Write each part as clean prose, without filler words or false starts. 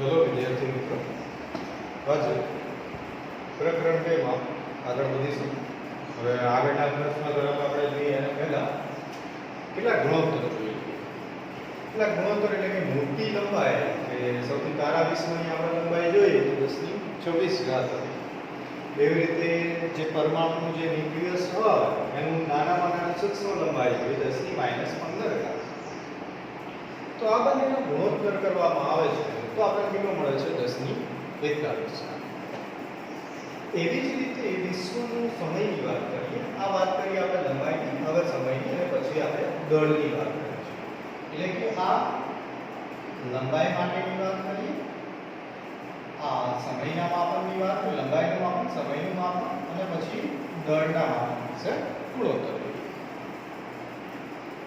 Hello વિદ્યાર્થી મિત્રો, આજે પ્રકરણ 2 માં આગળ વધીશું. હવે આગળના પ્રશ્ન તરફ આપણે જોઈએ એના પહેલા કેટલા ગુણોત્તર જોઈએ. કેટલા ગુણોત્તર એટલે કે મોટી લંબાઈ કે સૌથી તારા વિશ્વની આપણે લંબાઈ જોઈએ તો 10⁻²4 હતી. એવી રીતે જે પરમાણુનું જે ન્યુક્લિયસ હોય એનું નાનામાં નાનું સૂક્ષ્મ લંબાઈ જોઈએ 10⁻15. તો આ બંનેનો ગુણોત્તર કરવામાં આવે છે તો આપણને કેટલો મળે છે 10⁻41. એવી જ રીતે વિશ્વનો સમયની વાત કરીએ. આ વાત કરીએ આપણે લંબાઈની, હવે સમયની, અને પછી આપણે દળની વાત કરીશું. એટલે કે આ લંબાઈ માટેની વાત કરીએ, આ સમયના માપનની વાત, લંબાઈનું માપન, સમયનું માપન, અને પછી દળના માપન વિશે ગુણોત્તર.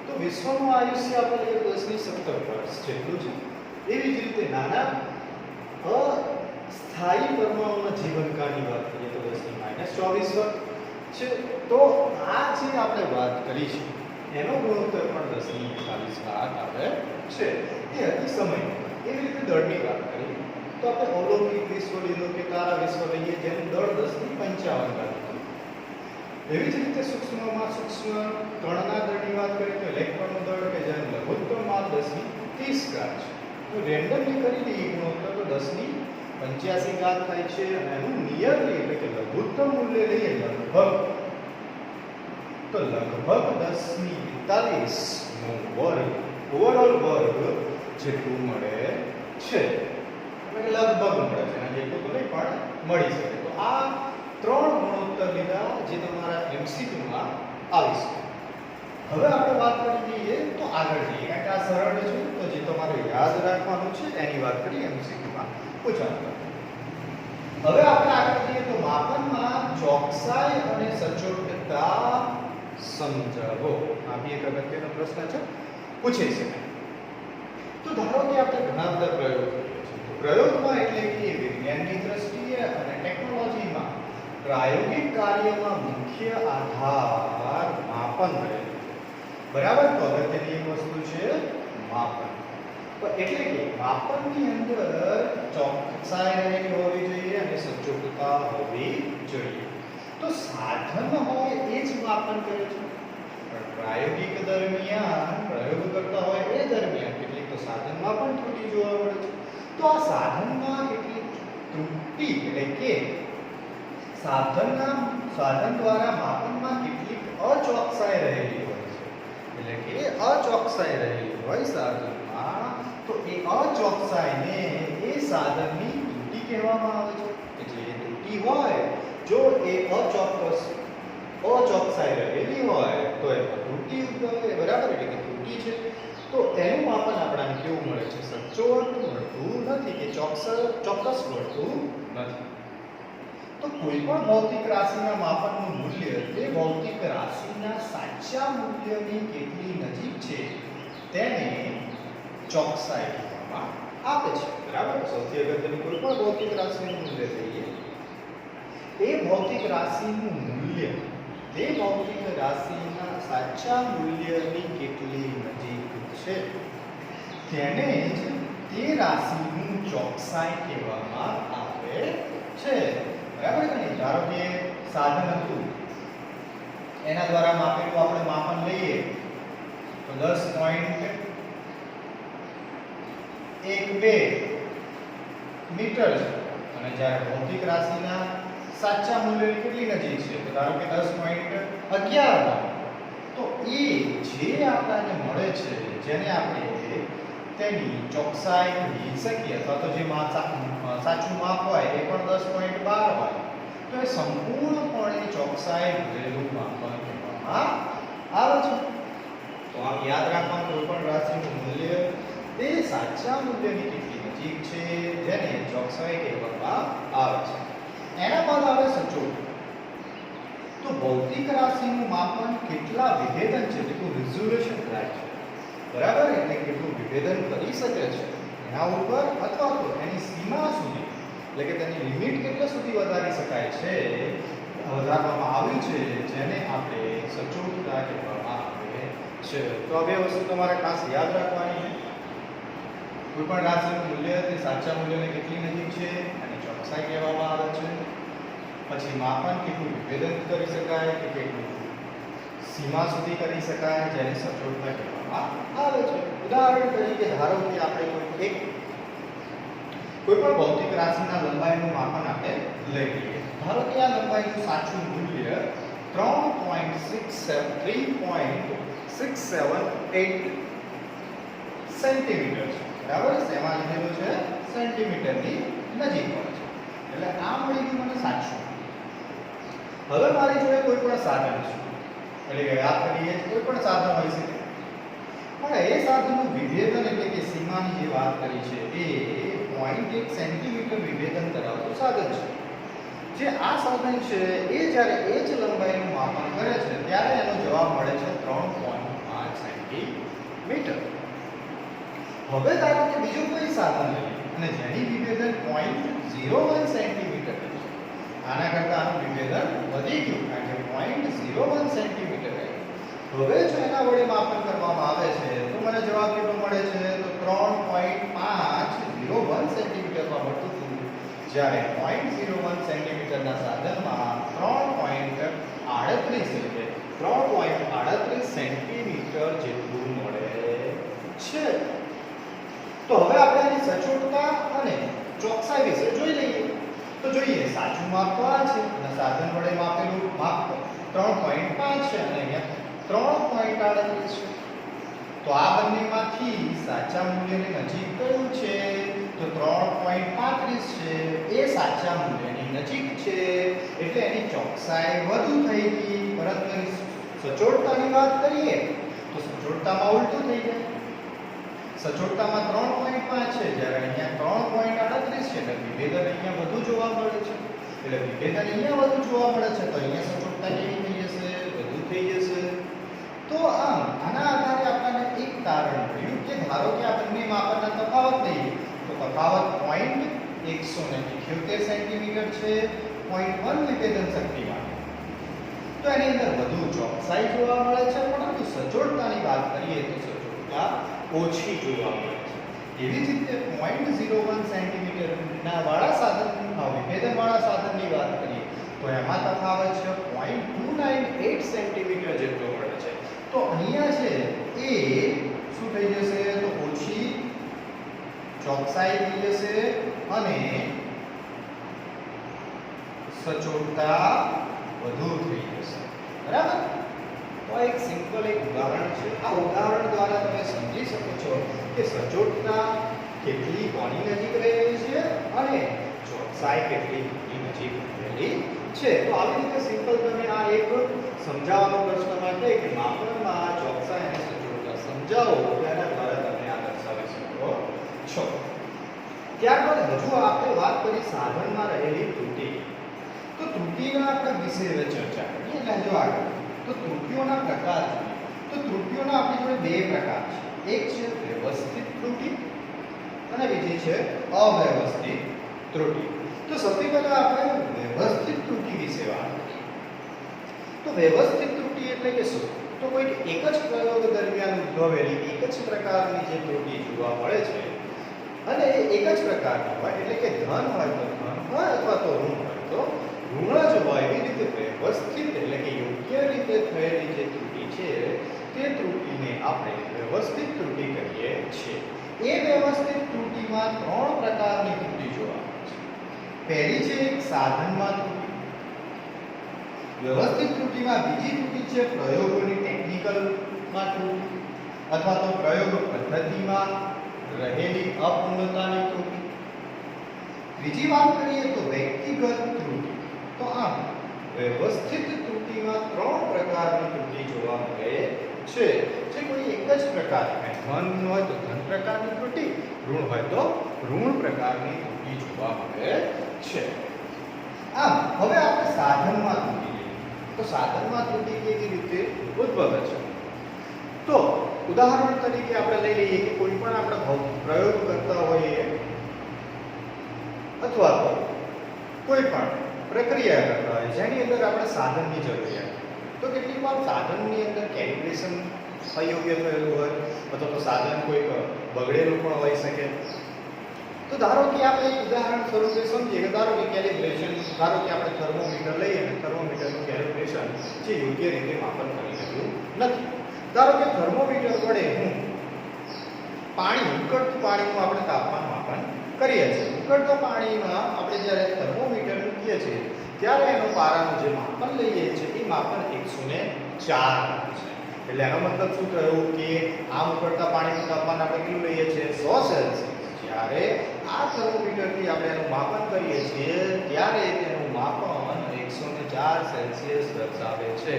તો વિશ્વનું આયુષ્ય આપણે 10⁻17 વર્ષ જેટલું છે. એવી જ રીતે નાના અસ્થાયી પરમાણુના જીવનકાળની વાત કરીએ તો 10⁻24 વર્ષ છે. તો આ જે આપણે વાત કરી છે એનો ગુણોત્તર પણ 10⁻41 આવે છે. એ હતી સમય. એવી રીતે દળની વાત કરીએ તો આપણે અલૌકિક વિશ્વ લીધો કે તારા વિશ્વ લઈએ જેનું દળ 10⁻55. એવી જ રીતે સૂક્ષ્મમાં સૂક્ષ્મ કણના દળની વાત કરીએ તો ઇલેક્ટ્રોનનું દળ કે જેનું લઘુત્તમ માપ 10⁻30 છે. તો રેન્ડમલી કરી લઈએ ગુણોત્તર તો 10⁻85 થાય છે, અને એનું નિયરલી એટલે કે લઘુત્તમ મૂલ્ય લઈએ લગભગ 10⁻42 નો વર્ગ ઓવરઓલ વર્ગ જેટલું મળે છે. એટલે લગભગ મળે છે, અને જેટલું તો નહીં પણ મળી શકે. તો આ ત્રણ ગુણોત્તર લીધા જે તમારા એમસીક્યુમાં આવી શકે. હવે આપણે વાત કરી લઈએ તો આગળ જઈએ, કારણ કે આ સરળ છે તો જે તમારે યાદ રાખવાનું છે એની વાત કરીએ એમસીક્યુમાં પૂછાતું. હવે આપણે આગળ જઈએ તો માપનમાં ચોકસાઈ અને સચોટતા સમજાવો. આ બી એક અગત્યનો પ્રશ્ન છે, પૂછી શકાય. તો ધારો કે આપણે ઘણા બધા પ્રયોગ કરીએ છીએ. પ્રયોગમાં એટલે કે વિજ્ઞાનની દ્રષ્ટિએ અને ટેકનોલોજીમાં પ્રાયોગિક કાર્યમાં મુખ્ય આધાર માપન રહેલું. બરાબર. તો અગત્યની એક વસ્તુ છે માપન. તો એટલે કે માપનની અંદર ચોકસાઈ રહેલી હોવી જોઈએ અને સચોટતા હોવી જોઈએ. તો સાધન હોય એ જ માપન કરે છે, પણ પ્રાયોગિક દરમિયાન પ્રયોગ કરતા હોય એ દરમિયાન કેટલીક તો સાધનમાં પણ ત્રુટી જોવા મળે છે. તો આ સાધનમાં કેટલીક ત્રુટી એટલે કે સાધન દ્વારા માપનમાં કેટલીક અચોકસાઈ રહેલી હોય છે. એટલે કે અચોકસાઈ રહેલી હોય સાધનમાં, તો એ અચોકસાઈને એ સાધનની ત્રુટી કહેવામાં આવે છે. એટલે એ ત્રુટી હોય, જો એ અચોકસાઈ રહેલી હોય તો એમાં ત્રુટી ઉદ્ભવે. બરાબર. એટલે કે ત્રુટી છે તો એનું માપન આપણને કેવું મળે છે? સચોટ મળતું નથી કે ચોક્કસ મળતું નથી. તો કોઈ પણ ભૌતિક રાશિના માપનનું મૂલ્ય તે ભૌતિક રાશિના સાચા મૂલ્યની કેટલી નજીક છે તેને ચોકસાઈ કહેવામાં આવે છે. બરાબર. સૌથી અગત્યનું કોઈ પણ ભૌતિક રાશિનું મૂલ્ય લઈએ, એ ભૌતિક રાશિનું મૂલ્ય તે ભૌતિક રાશિના સાચા મૂલ્યની કેટલી નજીક છે તેને જ તે રાશિનું ચોકસાઈ કહેવામાં આવે છે. બરાબર છે ને? ધારો કે સાધન હતું, એના દ્વારા માપેલું આપણે માપન લઈએ તો 10.12 મીટર છે, અને જ્યારે ભૌતિક રાશિના સાચા મૂલ્યની કેટલી નજીક છે તો ધારો કે 10.11, તો એ જે આપણને મળે છે જેને આપણે તેની ચોકસાઈ કહી શકીએ, અથવા તો જે સાચું માપ હોય એ પણ 10.12 હોય, તો એ સંપૂર્ણપણે ચોકસાઈ ભરેલું માપન કહેવામાં આવે છે. તો આમ યાદ રાખવાનું, કોઈ પણ રાશિનું મૂલ્ય તે સાચા મૂલ્યની કેટલી નજીક છે જેને ચોકસાઈ કહેવામાં આવે છે. એના બાદ આવે સચોટ. તો ભૌતિક રાશિનું માપન કેટલા વિભેદન છે, કેટલું રિઝોલ્યુશન થાય છે. બરાબર. એટલે કેટલું વિભેદન કરી શકે છે એના ઉપર, અથવા તો એની સીમા સુધી એટલે કે તેની લિમિટ કેટલા સુધી વધારી શકાય છે વધારવામાં આવ્યું છે, જેને આપણે સચોટતા કહેવામાં આવે છે. તો આ બે વસ્તુ તમારે ખાસ યાદ રાખવાની છે. કોઈ પણ રાશિનું મૂલ્ય તે સાચા મૂલ્યને કેટલી નજીક છે અને ચોકસાઈ કહેવામાં આવે છે. પછી માપન કેટલું વિભેદન કરી શકાય કે કેટલું સીમા સુધી કરી શકાય જેને સચોટતા કહેવામાં આવે છે. ઉદાહરણ તરીકે ધારો કે આપણે કોઈ પણ ભૌતિક રાશિના લંબાઈનું માપન આપણે લઈ લઈએ. ધારો કે આ લંબાઈનું સાચું મૂલ્ય 3.678 સેન્ટીમીટર છે. બરાબર, એમાં લીધેલું છે સેન્ટીમીટરની નજીક હોય છે. એટલે આ મળી ગયું મને સાચું. હવે મારી જોડે કોઈ પણ સાધન છે, એટલે કે યાદ કરીએ કોઈ પણ સાધન હોઈ શકે, પણ એ સાધનનું વિભેદન એટલે કે સીમાની જે વાત કરી છે એ 0.1 સેન્ટીમીટર વિભેદન ધરાવતું સાધન છે. જે આ સાધન છે એ જ્યારે એ જ લંબાઈનું માપન કરે છે ત્યારે એનો જવાબ મળે છે 3.5 સેન્ટીમીટર. હવે ધારો કે બીજું કોઈ સાધન લઈએ અને જેની વિભેદન 0.01 સેન્ટીમીટર છે. આના કરતાં આનું વિભેદન વધી ગયું કારણ કે 0.01 સેન્ટીમીટર આવ્યું. હવે જો એના વડે માપન કરવામાં આવે છે તો મને જવાબ કેટલો મળે છે? તો 3.501 સેન્ટીમીટરમાં મળતું હતું, જ્યારે 0.01 સેન્ટીમીટરના સાધનમાં 3.38 સેન્ટીમીટર જેટલું મળે છે. તો હવે આપણે એની સચોટતા અને ચોકસાઈ વિશે જોઈ લઈએ. તો જોઈએ, સાચું માપ તો આ છે અને સાધન વડે માપેલું માપ 3.5 છે અને અહીંયા 3.38 છે. તો આ બંનેમાંથી સાચા મૂલ્યની નજીક કયું છે? તો 3.35 છે. એ સાચા મૂલ્યની નજીક છે એટલે એની ચોકસાઈ વધુ થઈ ગઈ. પરંતુ એની સચોટતાની વાત કરીએ તો સચોટતામાં ઉલટું થઈ જાય. સચોટતામાં 3.5 છે જ્યારે અહીંયા 3.38 છે. એટલે વિભેદન અહીંયા વધુ જોવા મળે છે. એટલે વિભેદન અહીંયા વધુ જોવા મળે છે તો અહીંયા સચોટતા કેવી થઈ જશે? વધુ થઈ જશે. તો આમ આના આધારે આપણને એક તારણ મળ્યું કે ધારો કે આ બંને માપનના તફાવત લઈએ તો તફાવત 178 સેન્ટીમીટર છે. 0.1 વિભેદન શક્તિમાં તો એની અંદર વધુ ચોકસાઈ જોવા મળે છે, પરંતુ સચોટતાની વાત કરીએ તો સચોટતા ઓછી જોવા મળે છે. એવી જ રીતે 0.01 સેન્ટીમીટરના વાળા સાધન વિભેદન વાળા સાધનની વાત કરીએ તો એમાં તફાવત છે 0.298 સેન્ટીમીટર જેટલો મળે છે. તો અહીંયા છે એ શું થઈ જશે? તો ઓછી ચોકસાઈ થઈ જશે અને સચોટતા વધુ થઈ જશે. બરાબર? તો એક સિમ્પલ ઉદાહરણ છે. આ ઉદાહરણ દ્વારા તમે સમજી શકો છો કે સચોટતા કેટલી કોની નજીક રહેલી છે અને ચોકસાઈ કેટલી નજીક રહેલી છે. તો આવી રીતે સિમ્પલ તમે આ એક સમજાવવાનો પ્રશ્ન માટે કે માપનમાં ચોકસાઈ અને સચોટતા સમજાવો તેના દ્વારા તમે આ દર્શાવી શકો છો. ત્યારબાદ હજુ આપણે વાત કરી સાધનમાં રહેલી ત્રુટિ. તો ત્રુટિના આપણે વિશે ચર્ચા કરીએ. એટલે જો આગળ તો ત્રુટિઓના પ્રકાર જોઈએ. તો ત્રુટિઓના આપણી જોડે બે પ્રકાર છે. એક છે વ્યવસ્થિત ત્રુટિ અને બીજી છે અવ્યવસ્થિત ત્રુટિ. તો સૌથી પહેલા આપણે વ્યવસ્થિત ત્રુટિ વિશે વાત કરીએ. તો વ્યવસ્થિત ત્રુટિ એટલે કે શું? તો કોઈ એક જ પ્રયોગ દરમિયાન ઉદ્ભવેલી એક જ પ્રકારની જે ત્રુટિ જોવા મળે છે અને એ એક જ પ્રકારની હોય, એટલે કે ધન હોય તો ધન હોય અથવા તો ઋણ હોય તો ઋણ જ હોય. એવી રીતે વ્યવસ્થિત એટલે કે યોગ્ય રીતે થયેલી જે ત્રુટિ છે તે ત્રુટિને આપણે વ્યવસ્થિત ત્રુટિ કહીએ છીએ. એ વ્યવસ્થિત ત્રુટિમાં ત્રણ પ્રકારની ત્રુટિ જોવા મળે છે. પહેલી છે એક સાધનમાં ત્રુટિ. વ્યવસ્થિત ત્રુટિમાં બીજી ત્રુટિ છે પ્રયોગોની ટેકનિકલમાં ત્રુટિ અથવા તો પ્રયોગ પદ્ધતિમાં રહેલી અપૂર્ણતાની ત્રુટિ. ત્રીજી વાત કરીએ તો વ્યક્તિગત ત્રુટિ. તો આમ વ્યવસ્થિત ત્રુટિમાં ત્રણ પ્રકારની ત્રુટિ જોવા મળે છે. જે કોઈ એક જ પ્રકારની, ધન હોય તો ધન પ્રકારની ત્રુટિ, ઋણ હોય તો ઋણ પ્રકારની ત્રુટિ જોવા મળે છે. આમ હવે આપણે સાધનમાં ત્રુટિ લઈએ. તો સાધનમાં ત્રુટિ કેવી રીતે ઉદ્ભવે છે? તો ઉદાહરણ તરીકે આપણે લઈ લઈએ કે કોઈ પણ આપણે પ્રયોગ કરતા હોઈએ અથવા તો કોઈ પણ પ્રક્રિયા કરતા હોય જેની અંદર આપણે સાધનની જરૂરિયાત. તો કેટલીક વાર સાધનની અંદર કેલિબ્રેશન અયોગ્ય થયેલું હોય અથવા તો સાધન કોઈક બગડેલું પણ હોઈ શકે. તો ધારો કે આપણે એક ઉદાહરણ સ્વરૂપે સમજીએ કે ધારો કે કેલિબ્રેશન, ધારો કે આપણે થર્મોમીટર લઈએ અને થર્મોમીટરનું કેલિબ્રેશન જે યોગ્ય રીતે માપન કરી રહ્યું નથી. ધારો કે થર્મોમીટર વડે હું ઉકળતું પાણીનું આપણે તાપમાન માપન કરીએ છીએ. ઉકળતા પાણીમાં આપણે જ્યારે થર્મોમીટર મૂકીએ છીએ ત્યારે એનો પારાનું જે માપન લઈએ છીએ એ માપન 104 છે. એટલે એનો મતલબ શું થયો કે આ ઉકળતા પાણીનું તાપમાન આપણે કેટલું લઈએ છીએ? 100 સેલ્સિયસ. જ્યારે આ થર્મોમીટરથી આપણે એનું માપન કરીએ છીએ ત્યારે તેનું માપન 104 સેલ્સિયસ દર્શાવે છે.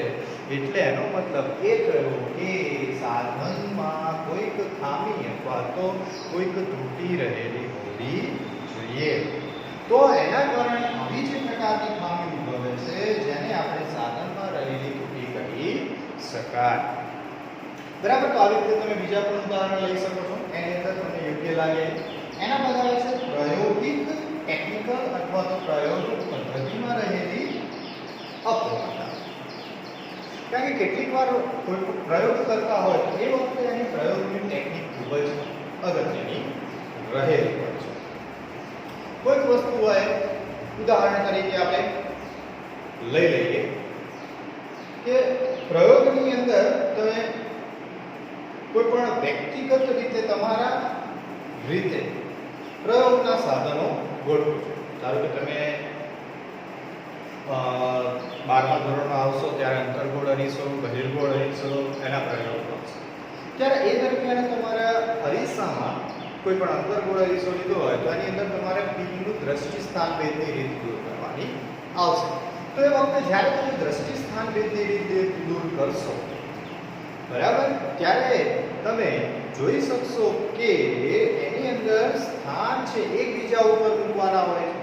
એટલે એનો મતલબ એ થયો કે સાધનમાં કોઈક ખામી અથવા તો કોઈક ત્રુટિ રહેલી હોવી જોઈએ. તો એના કારણે આવી જ પ્રકારની ખામી ઉદ્ભવે છે જેને આપણે સાધનમાં રહેલી ત્રુટિ કહી શકાય. બરાબર. તો આવી રીતે તમે બીજા પણ ઉદાહરણ લઈ શકો છો, એની અંદર તમને યોગ્ય લાગે એના બતાવે છે પ્રાયોગિક ટેકનિકલ અથવા તો પ્રાયોગિક પદ્ધતિમાં રહેલી અપૂર્ણતા. કારણ કે કેટલીક વાર કોઈ પ્રયોગ કરતા હોય તો એ વખતે એની પ્રયોગની ટેકનિક ખૂબ જ અગત્યની રહેલી હોય છે. કોઈક વસ્તુ હોય, ઉદાહરણ તરીકે આપણે લઈ લઈએ કે પ્રયોગની અંદર તમે કોઈ પણ વ્યક્તિગત રીતે તમારા રીતે પ્રયોગના સાધનો ગોઠવો છો. ધારો કે તમે 12મા ધોરણમાં આવશો ત્યારે અંતર્ગોળ અરીસો, બહિર્ગોળ અરીસો એના પ્રયોગ કરશો. ત્યારે એ દરમિયાન તમારા અરીસામાં કોઈ પણ અંતર્ગોળ અરીસો લીધો હોય તો એની અંદર તમારે પીનું દ્રષ્ટિ સ્થાન ભેદની રીત દૂર કરવાની આવશે. તો એ વખતે જ્યારે તમે દ્રષ્ટિ સ્થાન ભેદની રીત દૂર કરશો, બરાબર, ત્યારે તમે જોઈ શકશો કે એની અંદર સ્થાન છે એકબીજા ઉપર મૂકવાના હોય છે.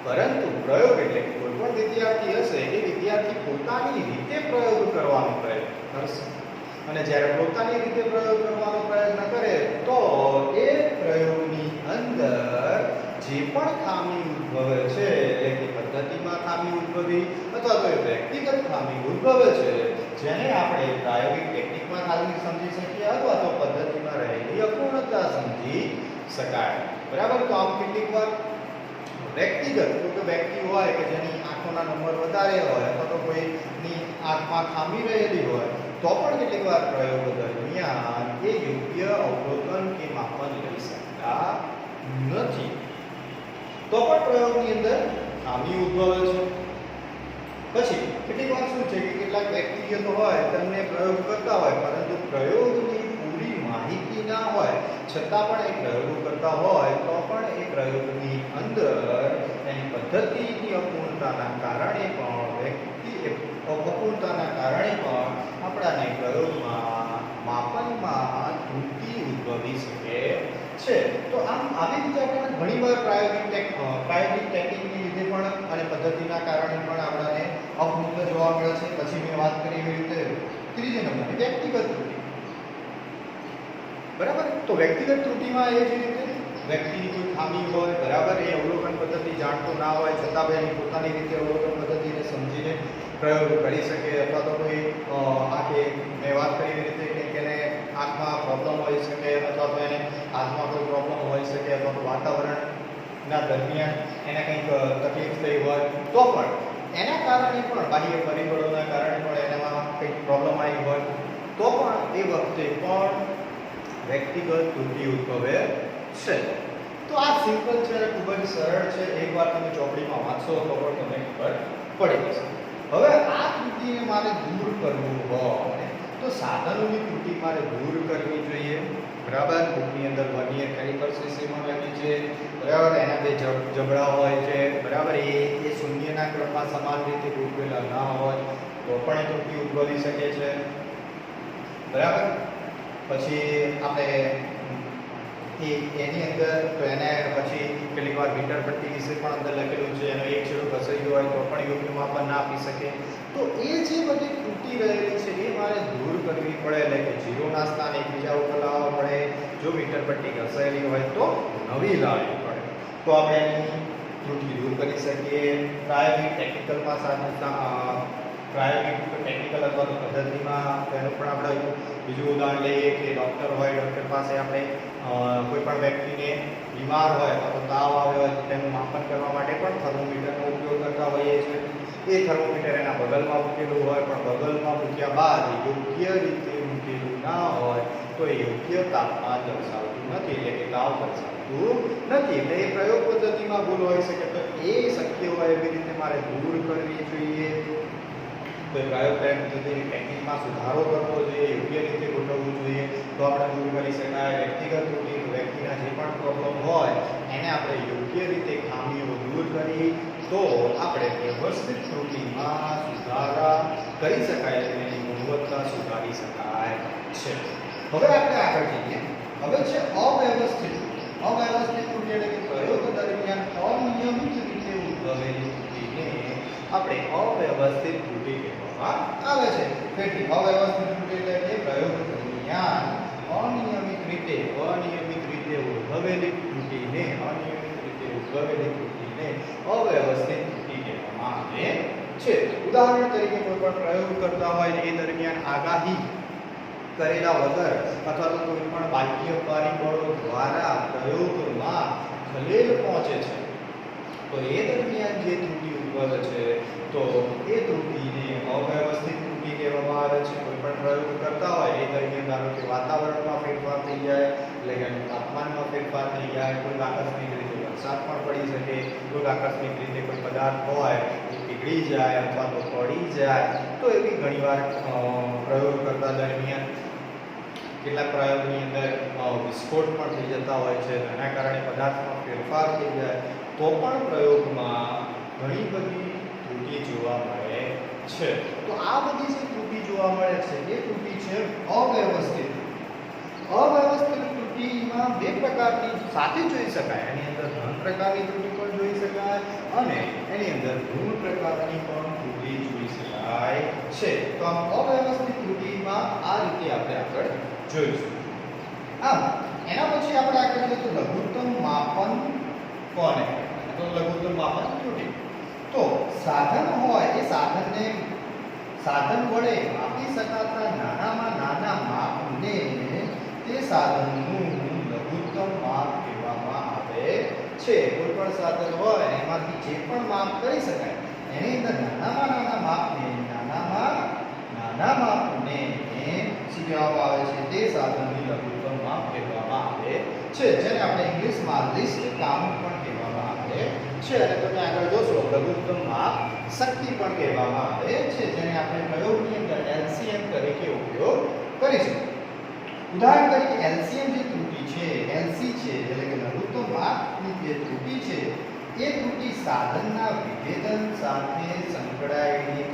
પરંતુ પ્રયોગ એટલે કે કોઈ પણ વિદ્યાર્થી હશે એ વિદ્યાર્થી પોતાની રીતે પ્રયોગ કરવાનો પ્રયત્ન કરશે. અને જ્યારે પોતાની રીતે પ્રયોગ કરવાનો પ્રયત્ન કરે તો એ પ્રયોગની અંદર જે પણ ખામી ઉદ્ભવે છે, એટલે કે પદ્ધતિમાં ખામી ઉદ્ભવી અથવા તો વ્યક્તિગત ખામી ઉદ્ભવે છે, જેને આપણે પ્રાયોગિક ટેકનિકમાં ખામી સમજી શકીએ અથવા તો પદ્ધતિમાં રહેલી અપૂર્ણતા સમજી શકાય. બરાબર. તો આમ કેટલીક વાર વ્યક્તિગત કોઈ વ્યક્તિ હોય કે જેની આંખોના નંબર વધારે હોય અથવા તો કોઈની આંખમાં ખામી રહેલી હોય તો પણ કેટલીક વાર પ્રયોગો દરમિયાન એ યોગ્ય અવલોકન કે માપન લઈ શકતા નથી. તો પણ પ્રયોગની અંદર ખામી ઉદ્ભવે છે. પછી કેટલીક વાર શું છે કે કેટલાક વ્યક્તિગત હોય તેમને પ્રયોગ કરતા હોય પરંતુ પ્રયોગની પૂરી માહિતી ના હોય છતાં પણ એ પ્રયોગો કરતા હોય તો પણ એ પ્રયોગની અંદર એની પદ્ધતિની અપૂર્ણતાના કારણે પણ આપણાને પ્રયોગમાં માપનમાં ત્રુટિ ઉદ્ભવી શકે છે. તો આમ આવી રીતે આપણને ઘણીવાર પ્રાયોગિક ટેકનિકની લીધે પણ અને પદ્ધતિના કારણે પણ આપણને અપૂર્ણતા જોવા મળે છે. પછી મેં વાત કરી એવી રીતે ત્રીજી નંબરની વ્યક્તિગત ત્રુટિ. બરાબર. તો વ્યક્તિગત ત્રુટિમાં એ જ રીતે વ્યક્તિની કોઈ ખામી હોય, બરાબર, એ અવલોકન પદ્ધતિ જાણતો ના હોય છતાં એની પોતાની રીતે અવલોકન પદ્ધતિને સમજીને પ્રયોગ કરી શકે અથવા તો કોઈ આંખે મેં વાત કરી એવી રીતે કે એને આંખમાં પ્રોબ્લેમ હોઈ શકે અથવા તો એને હાથમાં કોઈ પ્રોબ્લેમ હોઈ શકે અથવા તો વાતાવરણના દરમિયાન એને કંઈક તકલીફ થઈ હોય તો પણ એના કારણે પણ બાહ્ય પરિબળોના કારણે પણ એનામાં કંઈક પ્રોબ્લેમ આવી હોય તો પણ એ વખતે પણ વ્યક્તિગત ત્રુટિ ઉદ્ભવે છે. તો આ સિમ્પલ છે, ખૂબ જ સરળ છે. એકવાર તમે ચોપડીમાં વાંચશો તો પણ તમને ખબર પડી જશે. હવે આ ત્રુટિને મારે દૂર કરવું હોય તો સાધનોની ત્રુટિ મારે દૂર કરવી જોઈએ. બરાબર. બુકની અંદર વર્નિયર કેલિપર સીસીમાં લખી છે. બરાબર. એના બે જબડા હોય છે. બરાબર. એ શૂન્યના ક્રમમાં સમાન રીતે ગોઠવેલા ના હોય તો પણ એ ત્રુટિ ઉદ્ભવી શકે છે. બરાબર. પછી આપણે એની અંદર તો એને પછી કેટલીક વાર મીટર પટ્ટી વિશે પણ અંદર લખેલું છે. એનો એક છેડો ઘસાઈ ગયો હોય તો પણ યોગ્ય માપન ના આપી શકે. તો એ જે બધી ત્રુટિ રહેલી છે એ મારે દૂર કરવી પડે, એટલે કે ઝીરોના સ્થાન એકબીજા ઉપર લાવવા પડે. જો મીટર પટ્ટી ઘસાયેલી હોય તો નવી લાવવી પડે. તો આપણે એની ત્રુટિ દૂર કરી શકીએ. પ્રાયોગિક ટેકનિકલમાં પ્રાયોગિક ટેકનિકલ અથવા તો પદ્ધતિમાં તેનું પણ આપણે બીજું ઉદાહરણ લઈએ કે ડૉક્ટર હોય, ડૉક્ટર પાસે આપણે કોઈ પણ વ્યક્તિને બીમાર હોય અથવા તો તાવ આવ્યો હોય તો તેનું માપન કરવા માટે પણ થર્મોમીટરનો ઉપયોગ કરતા હોઈએ છીએ. એ થર્મોમીટર એના બગલમાં મૂકેલું હોય, પણ બગલમાં મૂક્યા બાદ યોગ્ય રીતે મૂકેલું ના હોય તો એ યોગ્ય તાપમાન દર્શાવતું નથી, એટલે કે તાવ દર્શાવતું નથી. એટલે એ પ્રયોગ પદ્ધતિમાં ભૂલ હોઈ શકે, તો એ શક્ય હોય એવી રીતે મારે દૂર કરવી જોઈએ. તો એ પ્રયોગ પદ્ધતિની ટેકનિકમાં સુધારો કરવો જોઈએ, યોગ્ય રીતે ગોઠવવું જોઈએ, તો આપણે દૂર કરી શકાય. વ્યક્તિગત ત્રુટિ, વ્યક્તિના જે પણ પ્રોબ્લેમ હોય એને આપણે યોગ્ય રીતે ખામીઓ દૂર કરી તો આપણે વ્યવસ્થિત ત્રુટિમાં સુધારા કરી શકાય, તેની ગુણવત્તા સુધારી શકાય છે. હવે આપણે આગળ જઈએ. હવે છે અવ્યવસ્થિત. અવ્યવસ્થિત ત્રુટિ એટલે કે પ્રયોગ દરમિયાન અનિયમિત રીતે ઉદ્ભવેલી ત્રુટિને આપણે અવ્યવસ્થિત ત્રુટિ કહેવામાં આવે છે. તેથી અવ્યવસ્થિત ત્રુટિ એટલે કે પ્રયોગ દરમિયાન અનિયમિત રીતે ઉદ્ભવેલી ત્રુટિને અવ્યવસ્થિત ત્રુટિ કહેવામાં આવે છે. ઉદાહરણ તરીકે કોઈ પણ પ્રયોગ કરતા હોય એ દરમિયાન આગાહી કરેલા વગર અથવા તો કોઈ પણ બાહ્ય પરિબળો દ્વારા પ્રયોગમાં ખલેલ પહોંચે છે, તો એ દરમિયાન જે ત્રુટિ ઉદ્ભવે છે તો એ ત્રુટિને અવ્યવસ્થિત ત્રુટિ કહેવામાં આવે છે. કોઈ પણ પ્રયોગ કરતા હોય એ દરમિયાન ધારો કે વાતાવરણમાં ફેરફાર થઈ જાય, એટલે કે તાપમાનમાં ફેરફાર થઈ જાય, કોઈ આકસ્મિક રીતે વરસાદ પણ પડી શકે, કોઈ આકસ્મિક રીતે કોઈ પદાર્થ હોય એ પીગળી જાય અથવા તો પડી જાય, તો એવી ઘણીવાર પ્રયોગ કરતા દરમિયાન કેટલાક પ્રયોગની અંદર વિસ્ફોટ પણ થઈ જતા હોય છે. એના કારણે પદાર્થમાં ફેરફાર થઈ જાય તો પણ પ્રયોગમાં ઘણી બધી ત્રુટિ જોવા મળે છે. તો આ બધી જે ત્રુટિ જોવા મળે છે એ ત્રુટિ છે અવ્યવસ્થિત. અવ્યવસ્થિત ત્રુટિમાં બે પ્રકારની સાથે જોઈ શકાય. એની અંદર ધન પ્રકારની ત્રુટિ પણ જોઈ શકાય અને એની અંદર ઋણ પ્રકારની પણ ત્રુટિ જોઈ શકાય છે. તો આમ અવ્યવસ્થિત ત્રુટિમાં આ રીતે આપણે આગળ જોઈશું. આમ એના પછી આપણે આગળ જોઈએ તો લઘુત્તમ માપન કોને? તો લઘુત્તમ માપન ત્રુટિ. તો સાધન હોય એ સાધન વડે માપી શકાતા નાનામાં નાના માપને તે સાધનનું લઘુત્તમ માપ કહેવામાં આવે છે. કોઈ પણ સાધન હોય એમાંથી જે પણ માપ કરી શકાય એની અંદર નાનામાં નાના માપને શું કહેવામાં આવે છે? તે સાધનની લઘુત્તમ માપ કહેવામાં આવે છે, જેને આપણે ઇંગ્લિશમાં લિસ્ટ કાઉન્ટ પણ કહેવામાં આવે છે. અને તમે આગળ જોશો લઘુત્તમ માપ શક્તિ પણ કહેવામાં આવે છે, જેને આપણે પ્રયોગની અંદર LCM તરીકે ઉપયોગ કરીશું. ઉદાહરણ તરીકે LCM જે ત્રુટિ છે, LC છે એટલે કે લઘુત્તમ માપની જે ત્રુટિ છે એ ત્રુટિ સાધનના વિભેદન સાથે સંકળાયેલી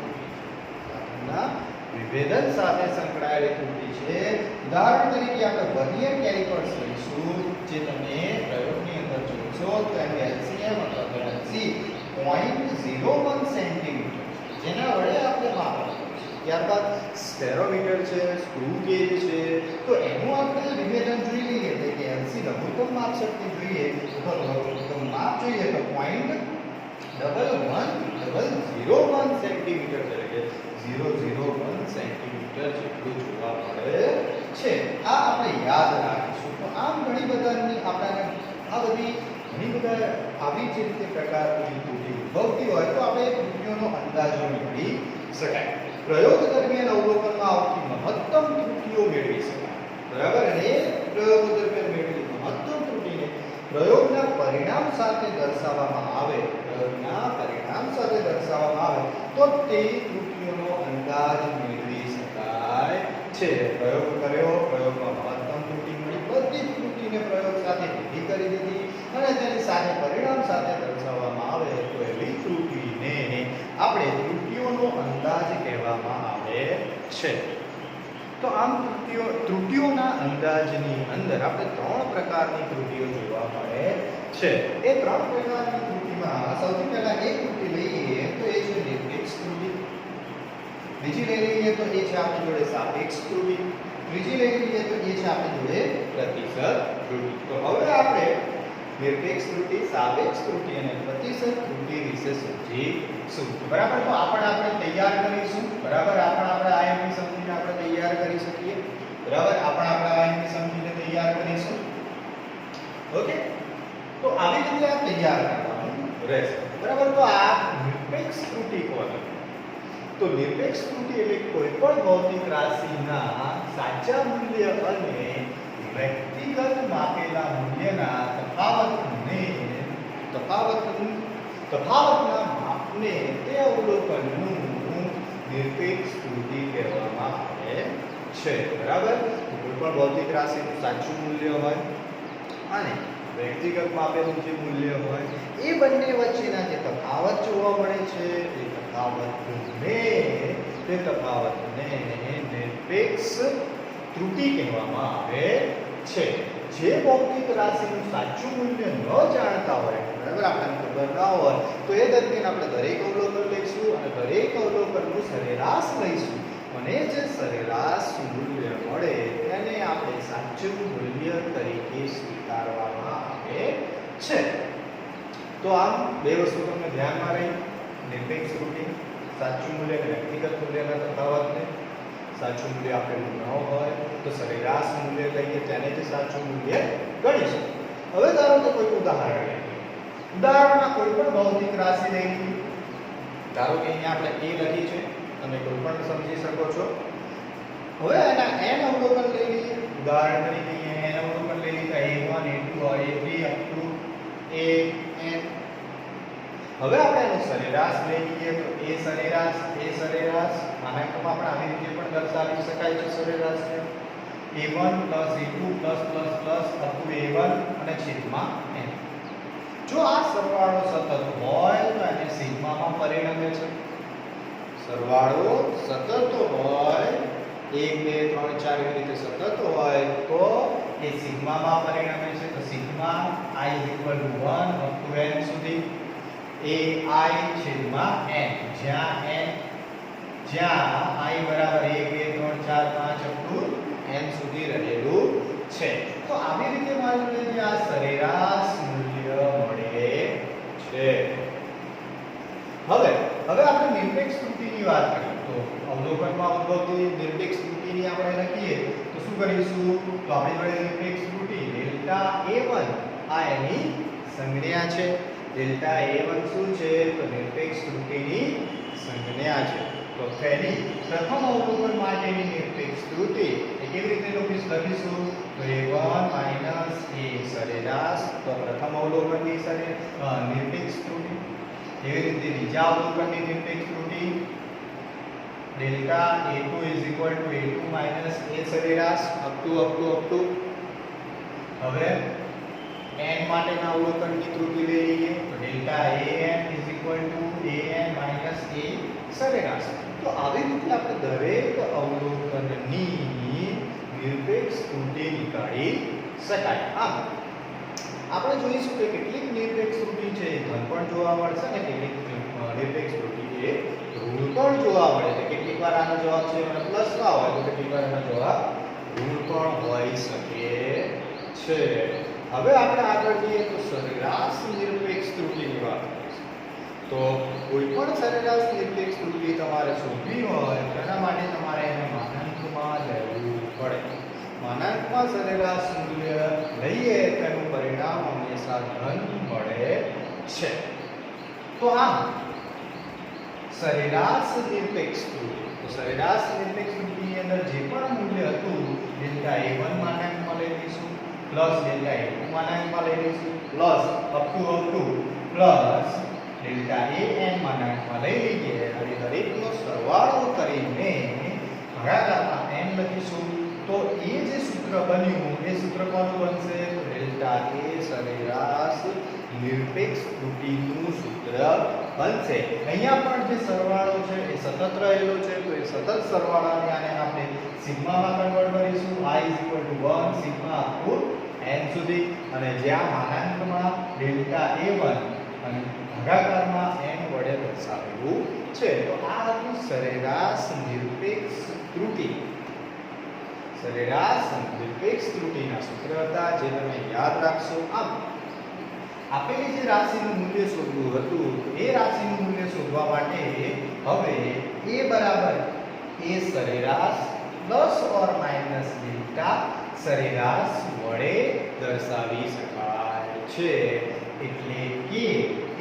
ત્રુટિ છે. ઉદાહરણ તરીકે આપણે વર્નિયર કેલિપર્સ લઈશું, જે તમે પ્રયોગની અંદર જોશો તો એનું LCM અથવા તો LC 0.01 સેન્ટીમીટર જેના વડે આપણે માપ આપીશું. ત્યારબાદ સ્પેરોમીટર છે, સ્ક્રૂ ગેજ છે, તો એનું આપણે વિભેદન જોઈ લઈએ એટલે કે LC લઘુત્તમ માપ શક્તિ જોઈએ તો લઘુત્તમ માપ જોઈએ તો 0.1101 સેન્ટીમીટર એટલે 0.01 સેન્ટીમીટર જેટલું જોવા મળે છે. આ આપણે યાદ રાખીશું. તો આમ ઘણી બધી આવી જ રીતે પ્રકારની ત્રુટિ ઉદ્ભવતી હોય તો આપણે ત્રુટિઓનો અંદાજો મેળવી શકાય. પ્રયોગ દરમિયાન અવલોકનમાં આવતી મહત્તમ ત્રુટિઓ મેળવી શકાય. બરાબર? અને એ પ્રયોગ દરમિયાન મેળવેલી મહત્તમ ત્રુટિને પ્રયોગના પરિણામ સાથે દર્શાવવામાં આવે તો તે ત્રુટિઓનો અંદાજ મેળવી શકાય છે. પ્રયોગ કર્યો, પ્રયોગમાં મહત્તમ ત્રુટિ મળી, બધી ત્રુટિને પ્રયોગ સાથે ભેગી કરી દીધી અને તેની સાથે પરિણામ સાથે દર્શાવવામાં આવે તો એવી ત્રુટિને આપણે ત્રુટિઓનો અંદાજ કહેવામાં આવે છે. તો આમ ત્રુટિઓના અંદાજની અંદર આપણે ત્રણ પ્રકારની ત્રુટિઓ જોવા મળે છે. એ ત્રણ પ્રકારની ત્રુટિમાં સૌથી પહેલા એક ત્રુટિ લઈએ તો એ છે નિરપેક્ષ ત્રુટિ. બીજી લઈ લઈએ તો એ છે આપણી જોડે સાપેક્ષ ત્રુટિ. ત્રીજી લઈ લઈએ તો એ છે આપણી જોડે પ્રતિશત ત્રુટિ. તો હવે આપણે નિરપેક્ષ ત્રુટિ, સાપેક્ષ ત્રુટિ અને પ્રતિશત ત્રુટિ વિશે સમજીશું. બરાબર, તો આપણે તૈયાર કરીશું. બરાબર, આપણે આયમની સમજીને આપણે તૈયાર કરી શકીએ. બરાબર, આપણે આયમની સમજીને તૈયાર કરીશું. ઓકે, તો આવી રીતે આ તૈયાર કરવાનું રહેશે. બરાબર, તો આ નિરપેક્ષ ત્રુટિ કોણ? તો નિરપેક્ષ ત્રુટિ એટલે કોઈ પણ ભૌતિક રાશિના સાચા મૂલ્ય અને વ્યક્તિગત માપેલા મૂલ્યના તફાવતના માપને તે અવલોકનનું નિરપેક્ષ ત્રુટિ કહેવામાં આવે છે. બરાબર, કોઈ પણ ભૌતિક રાશિનું સાચું મૂલ્ય હોય અને વ્યક્તિગત માપેલું જે મૂલ્ય હોય એ બંને વચ્ચેના જે તફાવત જોવા મળે છે તે તફાવતને નિરપેક્ષ ત્રુટિ કહેવામાં આવે છે. જે ભૌતિક રાશિનું સાચું મૂલ્ય ન જાણતા હોય, બરાબર, આપણને ખબર ના હોય, તો એ દરમિયાન આપણે દરેક અવલોકન લઈશું અને દરેક અવલોકનનું સરેરાશ લઈશું અને જે સરેરાશ મૂલ્ય મળે તેને આપણે સાચું મૂલ્ય તરીકે સ્વીકારવામાં આવે છે. તો આમ બે વસ્તુ તમને ધ્યાનમાં રહી: નિરપેક્ષ ત્રુટિ, સાચું મૂલ્ય અને વ્યક્તિગત મૂલ્યના તફાવતને સાચું મૂલ્ય આપેલું ન હોય તો સરેરાશ મૂલ્ય લઈએ તેને જે સાચું મૂલ્ય ગણીશું. હવે ધારો કે કોઈ ઉદાહરણ લઈએ. ઉદાહરણમાં કોઈ પણ ભૌતિક રાશિ લઈ લઈએ. ધારો કે અહીંયા આપણે a લખી છે, તમે કોઈ પણ સમજી શકો છો. હવે એના n અવલોકન લઈ લઈએ. ઉદાહરણ તરીકે અહીંયા n અવલોકન લઈ લીધા, a1 a2 a3 up to an. હવે આપણે એનું સરેરાશ લઈ લઈએ. તો a સરેરાશ માનાંકમાં આપણે આવી રીતે પણ દર્શાવી શકાય છે સરેરાશને: a1 a2 up to a1 અને છેદમાં n. જો આ સરવાળો સતત હોય તો એને સિગ્મામાં પરિણમે છે. સરવાળો સતત હોય, 1 2 3 4 એવી રીતે સતત હોય તો એ સિગ્મામાં પરિણમે છે. તો sigma i 1 up to n સુધી ai છેદમાં n, જ્યાં i બરાબર 1 2 3 4 5 up to n સુધી રહેલું છે. તો આવી રીતે માની લઈએ આ સરેરાશ મૂલ્ય મળે છે. હવે આપણે નિરપેક્ષ ત્રુટિની વાત કરીએ. તો અવલોકનમાં ઉદ્ભવતી નિરપેક્ષ ત્રુટિની આપણે લખીએ તો શું કરીશું? તો આપણી જોડે નિરપેક્ષ ત્રુટિ ડેલ્ટા a1 આ એની સંજ્ઞા છે. ડેલ્ટા a1 શું છે? તો નિરપેક્ષ ત્રુટિની સંજ્ઞા છે. તો તેની પ્રથમ અવલોકન માટેની નિરપેક્ષ ત્રુટિ એ કેવી રીતે લખીશું? તો a1 માઈનસ a સરેરાશ. તો પ્રથમ અવલોકનની નિરપેક્ષ ત્રુટિ. એવી રીતે બીજા અવલોકનની નિરપેક્ષ ત્રુટિ delta a2 a2 minus a સરેરાશ અપ ટુ. હવે n માટેના અવલોકનની ત્રુટિ લઈ લઈએ. તો ડેલ્ટા an માઈનસ a સરેરાશ. તો આવી રીતે આપણે દરેક અવલોકનની નિરપેક્ષ ત્રુટિ નીકાળી શકાય. આમ આપણે જોઈશું કે કેટલીક નિરપેક્ષ ત્રુટિ છે એ ધન પણ જોવા મળશે અને કેટલીક નિરપેક્ષ ત્રુટિ એ ઋણ પણ જોવા મળે છે. કેટલીક વાર આનો જવાબ છે અને પ્લસ ના હોય તો કેટલીક વાર આનો જવાબ ઋણ પણ હોઈ શકે છે. હવે આપણે આગળ જઈએ તો સરેરાશ નિરપેક્ષ ત્રુટિની વાત કરીશું. તો કોઈ પણ સરેરાશ નિરપેક્ષ ત્રુટિ તમારે શોધવી હોય તેના માટે તમારે એને માનાંકમાં લેવું પડે. માનાંકમાં સરેરાશ મૂલ્ય લઈએ તેનું પરિણામ હંમેશા ધન મળે છે. તો આમ સરેરાશ નિરપેક્ષ ત્રુટિ, તો સરેરાશ નિરપેક્ષ ત્રુટિની અંદર જે પણ મૂલ્ય હતું ડેલ્ટા a1 માનાંકમાં લઈ લઈશું, પ્લસ ડેલ્ટા a2 માનાંકમાં લઈ લઈશું, plus up to plus delta an માનાંકમાં લઈ લઈએ અને દરેકનો સરવાળો કરીને ભાગાકારમાં n લખીશું. તો એ જે સૂત્ર બન્યું એ સૂત્ર કોનું બનશે? તો ડેલ્ટા a સરેરાશ નિરપેક્ષ ત્રુટિનું સૂત્ર બનશે. અહીંયા પણ જે સરવાળો છે એ સતત રહેલો છે. તો એ સતત સરવાળાને આને આપણે સિગ્મામાં કન્વર્ટ કરીશું. i 1 sigma up to n સુધી અને જ્યાં માનાંકમાં ડેલ્ટા a1 અને ભાગાકારમાં n વડે દર્શાવેલું છે. તો આ હતું સરેરાશ નિરપેક્ષ ત્રુટિ. સરેરાશ નિરપેક્ષ ત્રુટિના સૂત્ર હતા જે તમે યાદ રાખશો. આમ આપેલી જે રાશિનું મૂલ્ય શોધવું હતું એ રાશિનું મૂલ્ય શોધવા માટે હવે a બરાબર a સરેરાશ પ્લસ ઓર માઈનસ ડેલ્ટા સરેરાશ વડે દર્શાવી શકાય છે. એટલે કે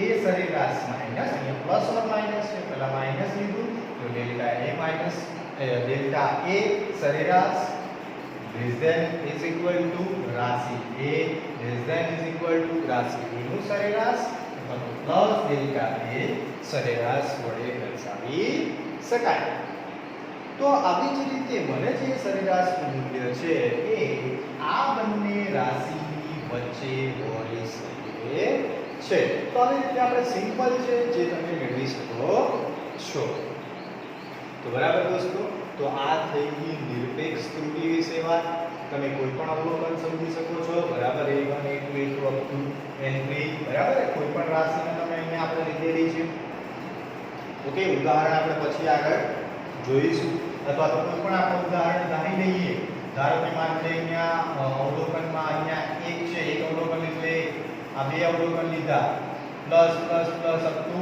a સરેરાશ માઈનસ અહીંયા પ્લસ ઓર માઈનસ છે, પહેલા માઈનસ લીધું તો delta a minus delta a સરેરાશ less than is equal to રાશિ a less than is equal to રાશિ b નું સરેરાશ અથવા તો પ્લસ ડેલ્ટા a સરેરાશ વડે દર્શાવી શકાય. તો આવી જ રીતે મને જે સરેરાશ મૂલ્ય છે એ આ બંને રાશિની વચ્ચે હોઈ શકે છે. તો આવી રીતે આપણે સિમ્પલ છે જે તમે મેળવી શકો છો. તો બરાબર દોસ્તો, તો આ થઈ ગઈ નિરપેક્ષ ત્રુટિ વિશે વાત. તમે કોઈ પણ અવલોકન સમજી શકો છો, બરાબર. a1 a2 a3 up to n3, બરાબર. કોઈ પણ રાશિને તમે અહીંયા આપણે લીધેલી છે. ઓકે, ઉદાહરણ આપણે પછી આગળ જોઈશું, અથવા તો કોઈ પણ આપણે ઉદાહરણ ધારી લઈએ. ધારો કે માની લઈએ અહીંયા અવલોકનમાં અહીંયા એક છે, એક અવલોકન એટલે આ બે અવલોકન લીધા plus plus plus up to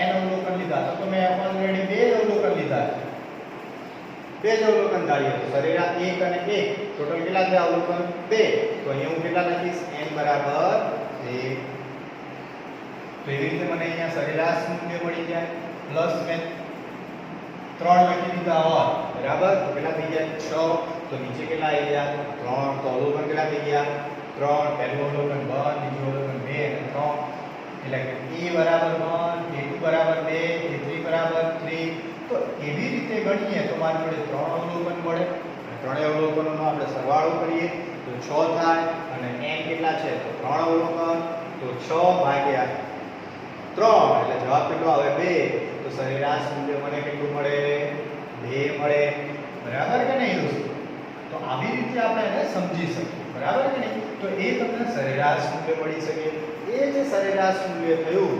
n અવલોકન લીધા. તો તમે ઓલરેડી બે અવલોકન લીધા છે, બે જ અવલોકન ધારીએ તો સરેરાશ 1 અને 1 ટોટલ કેટલા થયા અવલોકન 2. તો અહીંયા હું કેટલા લખીશ n બરાબર 2. તો એવી રીતે મને અહીંયા સરેરાશ મૂલ્ય મળી જાય. પ્લસ મેં 3 લખી દીધા હોત, બરાબર. તો કેટલા થઈ ગયા 6. તો નીચે કેટલા આવી ગયા 3. તો અવલોકન કેટલા થઈ ગયા 3. પહેલું અવલોકન 1, બીજું અવલોકન 2 અને 3. એટલે કે a બરાબર 1, a2 બરાબર 2, a3 બરાબર 3. તો એવી રીતે ગણીએ તો મારી જોડે 3 અવલોકન મળે. ત્રણેય અવલોકનોનો આપણે સરવાળો કરીએ તો 6 થાય. અને n કેટલા છે તો 3 અવલોકન, તો 6 ભાગ્યા 3 એટલે જવાબ કેટલો આવે 2. તો સરેરાશ મૂલ્ય મને કેટલું મળે 2 મળે. બરાબર કે નહીં દોસ્તો? તો આવી રીતે આપણે એને સમજી શકીએ, બરાબર કે નહીં? તો એ તમને સરેરાશ મૂલ્ય મળી શકે. એ જે સરેરાશ મૂલ્ય થયું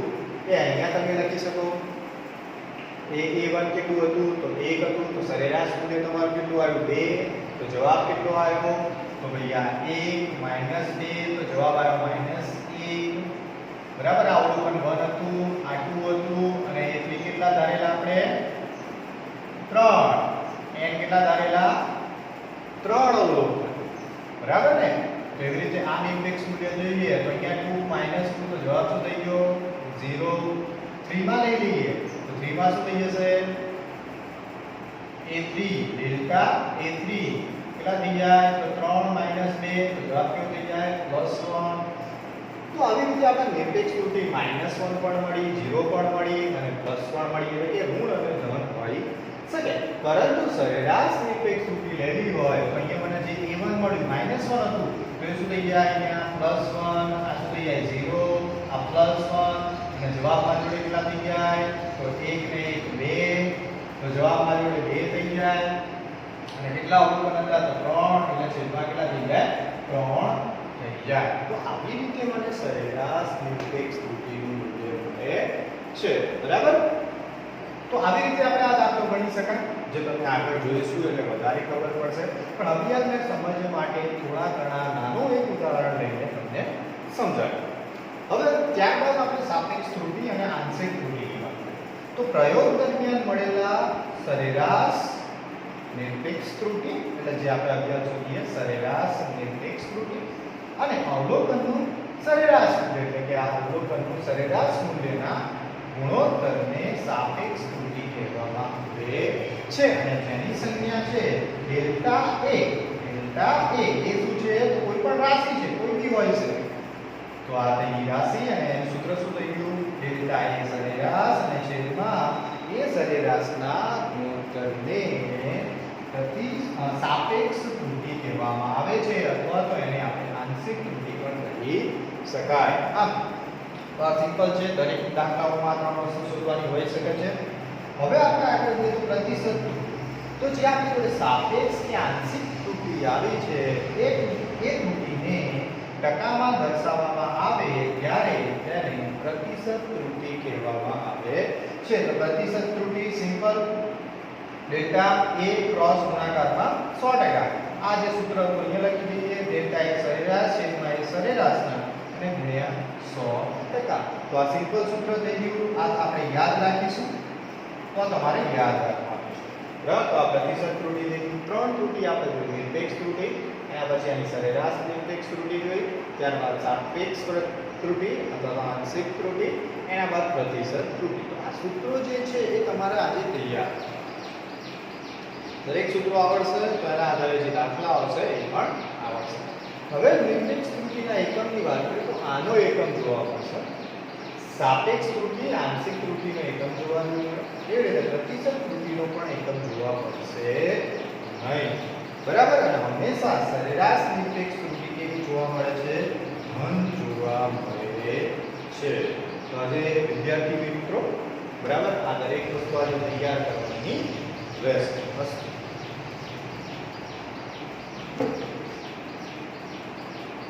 એ અહીંયા તમે લખી શકો. a1 કેટલું હતું તો 1 હતું. તો સરેરાશ મૂલ્ય તમારું કેટલું આવ્યું 2. તો જવાબ કેટલો આવ્યો તો ભાઈ આ 1 માઈનસ 2. તો જવાબ આવ્યો -1. બરાબર. આ અવલોકન 1 હતું, આ 2 હતું અને a3 કેટલા ધારેલા આપણે 3. n કેટલા ધારેલા 3 અવલોકન, બરાબર ને? તો એવી રીતે આ નિરપેક્ષ મૂલ્ય જોઈએ તો અહીંયા 2 -2 તો જવાબ શું થઈ ગયો 0. 3 માં લઈ લઈએ તો 3 માં શું થઈ જશે a3 ડેલ્ટા a3 કેટલા થઈ જાય તો 3 -2 તો જવાબ કેવો થઈ જાય +1. તો આવી રીતે આપણે નિરપેક્ષ ત્રુટિ -1 પણ મળી, 0 પણ મળી અને +1 મળી. એટલે કે ઋણ અને ધન મળી શકે. પરંતુ સરેરાશ નિરપેક્ષ ત્રુટિ લેવી હોય તો અહીંયા મને જે a1 મળ્યું -1 હતું તો એ શું થઈ જાય અહીંયા +1, આ શું થઈ જાય 0, આ +1 અને જવાબ મારી જોડે કેટલા થઈ જાય તો 1 ને 1 2. તો જવાબ મારી જોડે 2 થઈ જાય. અને કેટલા અવલોકન હતા તો 3 એટલે છેદમાં કેટલા થઈ જાય 3 થઈ જાય. તો આવી રીતે મને સરેરાશ નિરપેક્ષ ત્રુટિનું મૂલ્ય મળે છે, બરાબર. તો આવી રીતે આપણે આ દાખલો ગણી શકાય, જે તમને આગળ જોઈશું એટલે વધારે ખબર પડશે. પણ અભ્યાસને સમજવા માટે થોડા ઘણા નાનું એક ઉદાહરણ લઈને તમને સમજાવ્યું. હવે ત્યારબાદ આપણે સાપેક્ષ ત્રુટિ અને આંશિક ત્રુટિની વાત કરીએ. તો પ્રયોગ દરમિયાન મળેલા સરેરાશ નિરપેક્ષ ત્રુટિ એટલે જે આપણે અભ્યાસ કરીએ સરેરાશ નિરપેક્ષ ત્રુટિ અને અવલોકનનું સરેરાશ મૂલ્ય એટલે કે આ અવલોકનનું સરેરાશ મૂલ્યના ગુણોત્તરને સાપેક્ષ ત્રુટિ કહેવામાં આવે છે. અને જેની સંજ્ઞા છે ડેલ્ટા a. ડેલ્ટા a એ શું છે તો કોઈ પણ રાશિ છે, કોઈ બી હોય છે. તો આ થઈ રાશિ અને એનું સૂત્ર શું થઈ ગયું ડેલ્ટા a સરેરાશ અને છેદમાં a સરેરાશના ગુણોત્તરને સાપેક્ષ ત્રુટિ કહેવામાં આવે છે, અથવા તો એને આપણે આંશિક ત્રુટિ પણ કહી શકાય. આમ તો આ સિમ્પલ છે, દરેક દાખલાઓમાં 3 વસ્તુ શોધવાની હોઈ શકે છે. હવે આપણે આગળ જોઈએ તો પ્રતિશત ત્રુટિ. તો જે આપણી જોડે સાપેક્ષ કે આંશિક ત્રુટિ આવી છે એ ત્રુટિને ટકામાં દર્શાવવામાં આવે ત્યારે તેને પ્રતિશત ત્રુટિ કહેવામાં આવે છે. તો પ્રતિશત ત્રુટિ સિમ્પલ ડેલ્ટા a ક્રોસ ગુણાકારમાં 100%. આ જે સૂત્ર હતું અહીંયા લખી દઈએ ડેલ્ટા a સરેરાશ છેદમાં a સરેરાશના અને ગુણ્યા 100%. તો આ સિમ્પલ સૂત્ર થઈ ગયું. આ આપણે યાદ રાખીશું. તો તમારે યાદ રાખવાનું છે. બરાબર? તો આ પ્રતિશત ત્રુટિ થઈ ગઈ. 3 ત્રુટિ આપણે જોઈ. નિરપેક્ષ ત્રુટિ, એના પછી આની સરેરાશ નિરપેક્ષ ત્રુટિ જોઈ, ત્યારબાદ સાપેક્ષ ત્રુટિ અથવા આંશિક ત્રુટિ, એના બાદ પ્રતિશત ત્રુટિ. તો આ સૂત્રો જે છે એ તમારે આજે તૈયાર. દરેક સૂત્રો આવડશે તો એના આધારે જે દાખલા આવશે એ પણ આવડશે. હવે નિરપેક્ષ ત્રુટિના એકમની વાત કરીએ તો આનો એકમ જોવા પડશે. સાપેક્ષ ત્રુટિ, આંશિક ત્રુટિનો એકમ જોવા જોઈએ. એ રીતે પ્રતિશત ત્રુટિનો પણ એકમ જોવા પડશે નહીં. બરાબર? અને હંમેશા સરેરાશ નિરપેક્ષ ત્રુટિ કેવી જોવા મળે છે? ધન જોવા મળે છે. તો આજે વિદ્યાર્થી મિત્રો, બરાબર, આ દરેક વસ્તુ આજે તૈયાર કરવાની રહેશે.